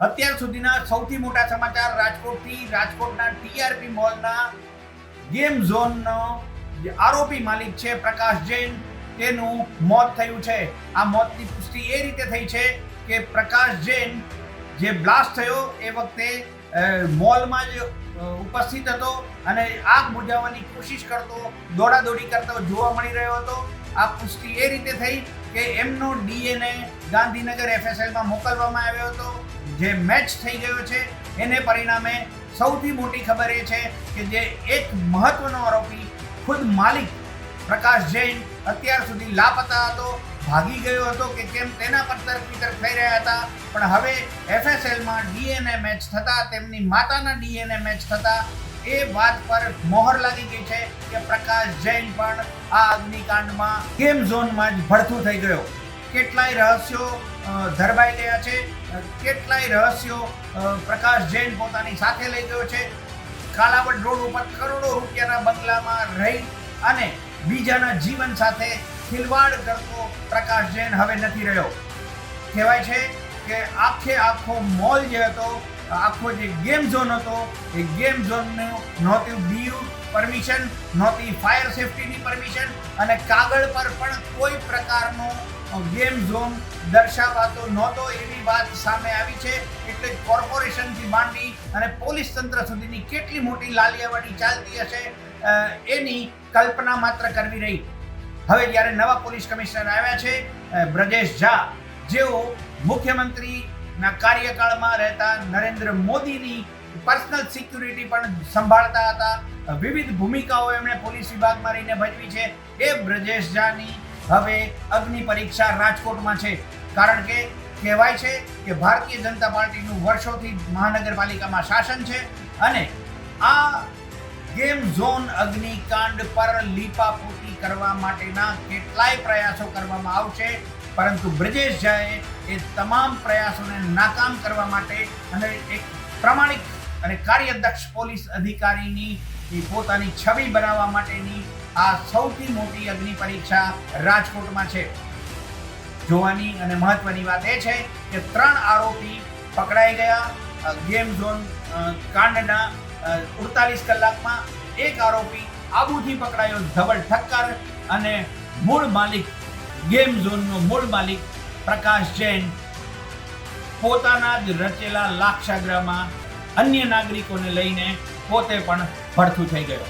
અત્યાર સુધીના સૌથી મોટા સમાચાર રાજકોટથી. રાજકોટના ટીઆરપી મોલના ગેમ ઝોનનો જે આરોપી માલિક છે પ્રકાશ જૈન, તેનું મોત થયું છે. આ મોતની પુષ્ટિ એ રીતે થઈ છે કે પ્રકાશ જૈન જે બ્લાસ્ટ થયો એ વખતે મોલમાં જ ઉપસ્થિત હતો અને આગ બુઝાવવાની કોશિશ કરતો, દોડાદોડી કરતો જોવા મળી રહ્યો હતો. આ પુષ્ટિ એ રીતે થઈ કે એમનો ડીએનએ ગાંધીનગર એફએસએલમાં મોકલવામાં આવ્યો હતો, જે મેચ થઈ ગયો છે. એને પરિણામે સૌથી મોટી ખબર એ છે કે જે એક મહત્વનો આરોપી ખુદ માલિક પ્રકાશ જૈન અત્યાર સુધી લાપતા હતો, ભાગી ગયો હતો કે કેમ તેના પર તર્ક વિતર્ક થઈ રહ્યા હતા. પણ હવે એફએસએલમાં ડીએનએ મેચ થતા, તેમની માતાના ડીએનએ મેચ થતા એ વાત પર મોહર લાગી ગઈ છે કે પ્રકાશ જૈન પણ આ અગ્નિકાંડમાં ગેમ ઝોનમાં જ ભડથું થઈ ગયો. કેટલાય રહસ્યો ધરબાઈ ગયા છે, કેટલાય રહસ્યો પ્રકાશ જૈન પોતાની સાથે લઈ ગયો છે. કાલાવડ રોડ ઉપર કરોડો રૂપિયાના બંગલામાં રહી અને બીજાના જીવન સાથે ખિલવાડ કરતો પ્રકાશ જૈન હવે નથી રહ્યો. કહેવાય છે કે આખો મોલ જે હતો, આખો જે ગેમ ઝોન હતો, એ ગેમ ઝોનનું નહોતી બીયુ પરમિશન, નહોતી ફાયર સેફટીની પરમિશન અને કાગળ પર પણ કોઈ પ્રકારનો ગેમ ઝોન દર્શાવાતો નહોતો એવી વાત સામે આવી છે. એટલે કોર્પોરેશનથી માંડી અને પોલીસ તંત્ર સુધીની કેટલી મોટી લાલિયાવાડી ચાલતી હશે એની કલ્પના માત્ર કરવી રહી. હવે જ્યારે નવા પોલીસ કમિશનર આવ્યા છે બ્રજેશ ઝા, જેઓ મુખ્યમંત્રીના કાર્યકાળમાં રહેતા નરેન્દ્ર મોદીની પર્સનલ સિક્યુરિટી પણ સંભાળતા હતા, વિવિધ ભૂમિકાઓ એમણે પોલીસ વિભાગમાં રહીને ભજવી છે. એ બ્રજેશ ઝાની હવે અગ્નિ પરીક્ષા રાજકોટમાં છે. કારણ કે કહેવાય છે કે ભારતીય જનતા પાર્ટીનું વર્ષોથી મહાનગરપાલિકામાં શાસન છે અને આ ગેમ ઝોન અગ્નિકાંડ પર લીપાપોતી કરવા માટેના કેટલાય પ્રયાસો કરવામાં આવશે, પરંતુ બ્રજેશ ઝાએ એ તમામ પ્રયાસોને નાકામ કરવા માટે અને એક પ્રામાણિક અને કાર્યદક્ષ પોલીસ અધિકારીની પોતાની છબી બનાવવા માટેની આ સૌથી મોટી અગ્નિ પરીક્ષા રાજકોટમાં છે. જોવાની અને મહત્વની વાત એ છે કે 3 આરોપી પકડાઈ ગયા ગેમ ઝોન કાંડના 48 કલાકમાં. એક આરોપી આબુથી પકડાયો ધવલ ઠક્કર અને મૂળ માલિક ગેમ ઝોનનો મૂળ માલિક પ્રકાશ જૈન પોતાના જ રચેલા લાક્ષાગ્રહમાં અન્ય નાગરિકોને લઈને પોતે પણ ભડથું થઈ ગયો.